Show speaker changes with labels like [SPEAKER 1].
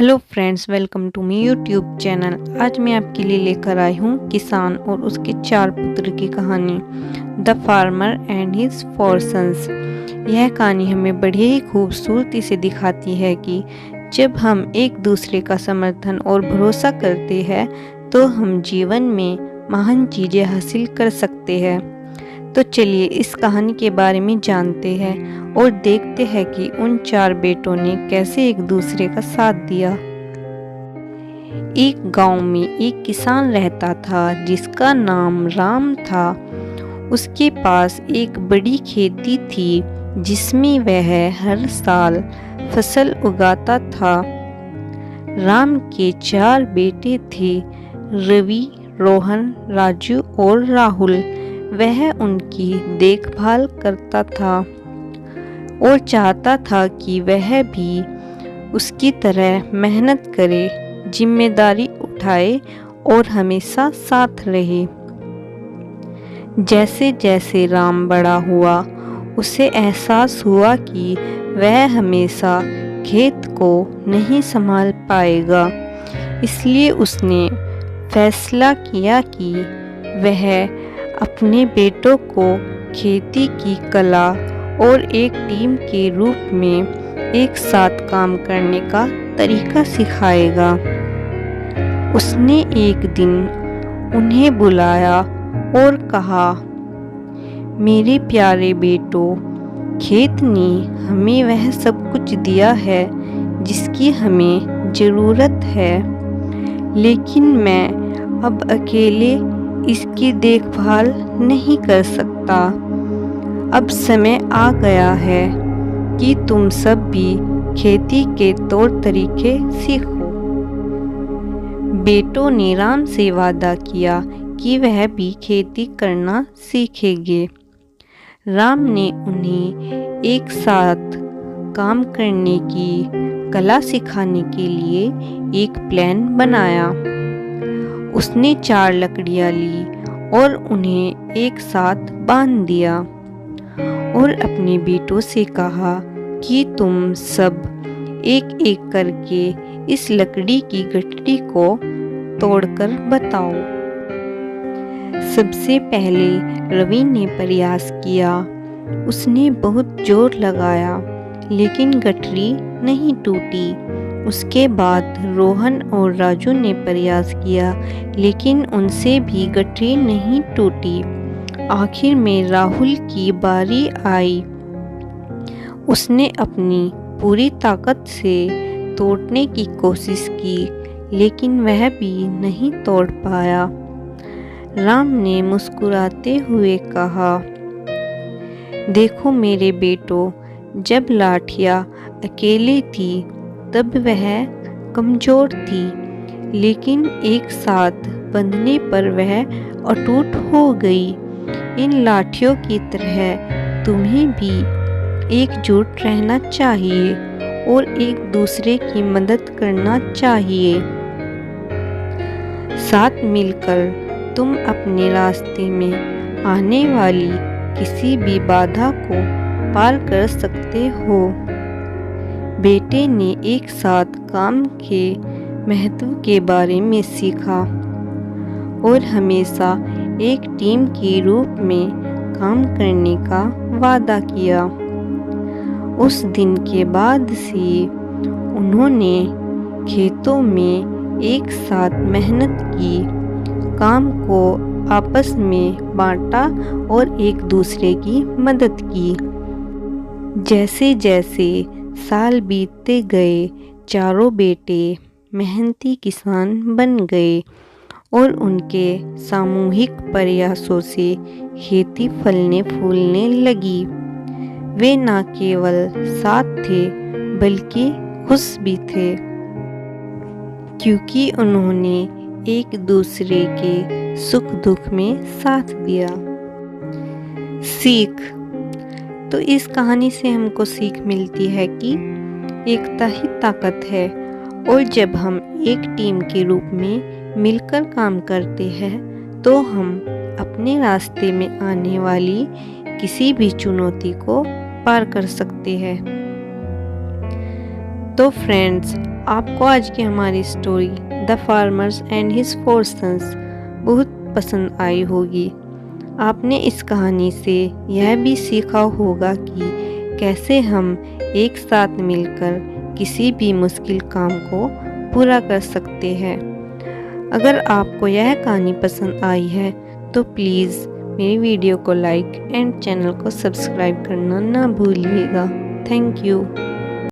[SPEAKER 1] Hello friends, welcome to me YouTube channel. आज मैं आपके लिए लेकर आई हूँ किसान और उसके 4 पुत्र की कहानी, the farmer and his 4 sons. यह कहानी हमें बड़ी ही खूबसूरती से दिखाती है कि जब हम एक दूसरे का समर्थन और भरोसा करते हैं तो हम जीवन में महान चीज़ें हासिल कर सकते हैं। तो चलिए इस कहानी के बारे में जानते हैं और देखते हैं कि उन 4 बेटों ने कैसे एक दूसरे का साथ दिया। एक गांव में एक किसान रहता था जिसका नाम राम था। उसके पास एक बड़ी खेती थी जिसमें वह हर साल फसल उगाता था। राम के 4 बेटे थे, रवि, रोहन, राजू और राहुल। वह उनकी देखभाल करता था और चाहता था कि वह भी उसकी तरह मेहनत करे, जिम्मेदारी उठाए और हमेशा साथ रहे। जैसे जैसे राम बड़ा हुआ, उसे एहसास हुआ कि वह हमेशा खेत को नहीं संभाल पाएगा। इसलिए उसने फैसला किया कि वह अपने बेटों को खेती की कला और एक टीम के रूप में एक साथ काम करने का तरीका सिखाएगा। उसने एक दिन उन्हें बुलाया और कहा, मेरे प्यारे बेटों, खेत ने हमें वह सब कुछ दिया है जिसकी हमें ज़रूरत है, लेकिन मैं अब अकेले इसकी देखभाल नहीं कर सकता। अब समय आ गया है कि तुम सब भी खेती के तौर तरीके सीखो। बेटों ने राम से वादा किया कि वह भी खेती करना सीखेंगे। राम ने उन्हें एक साथ काम करने की कला सिखाने के लिए एक प्लान बनाया। उसने 4 लकड़ियां ली और उन्हें एक साथ बांध दिया और अपने बेटों से कहा कि तुम सब एक एक करके इस लकड़ी की गठरी को तोड़कर बताओ। सबसे पहले रवि ने प्रयास किया। उसने बहुत जोर लगाया, लेकिन गठरी नहीं टूटी। उसके बाद रोहन और राजू ने प्रयास किया, लेकिन उनसे भी गठरी नहीं टूटी। आखिर में राहुल की बारी आई। उसने अपनी पूरी ताकत से तोड़ने की कोशिश की, लेकिन वह भी नहीं तोड़ पाया। राम ने मुस्कुराते हुए कहा, देखो मेरे बेटों, जब लाठियाँ अकेली थी तब वह कमजोर थी, लेकिन एक साथ बंधने पर वह अटूट हो गई। इन लाठियों की तरह तुम्हें भी एकजुट रहना चाहिए और एक दूसरे की मदद करना चाहिए। साथ मिलकर तुम अपने रास्ते में आने वाली किसी भी बाधा को पार कर सकते हो। बेटे ने एक साथ काम के महत्व के बारे में सीखा और हमेशा एक टीम के रूप में काम करने का वादा किया। उस दिन के बाद से उन्होंने खेतों में एक साथ मेहनत की, काम को आपस में बांटा और एक दूसरे की मदद की। जैसे जैसे साल बीतते गए, चारों बेटे मेहनती किसान बन गए और उनके सामूहिक प्रयासों से खेती फलने फूलने लगी। वे न केवल साथ थे बल्कि खुश भी थे, क्योंकि उन्होंने एक दूसरे के सुख दुख में साथ दिया। सीख। तो इस कहानी से हमको सीख मिलती है कि एकता ही ताकत है, और जब हम एक टीम के रूप में मिलकर काम करते हैं तो हम अपने रास्ते में आने वाली किसी भी चुनौती को पार कर सकते हैं। तो फ्रेंड्स, आपको आज की हमारी story the farmers and his four sons बहुत पसंद आई होगी। आपने इस कहानी से यह भी सीखा होगा कि कैसे हम एक साथ मिलकर किसी भी मुश्किल काम को पूरा कर सकते हैं। अगर आपको यह कहानी पसंद आई है तो प्लीज़ मेरी वीडियो को लाइक एंड चैनल को सब्सक्राइब करना ना भूलिएगा। Thank you.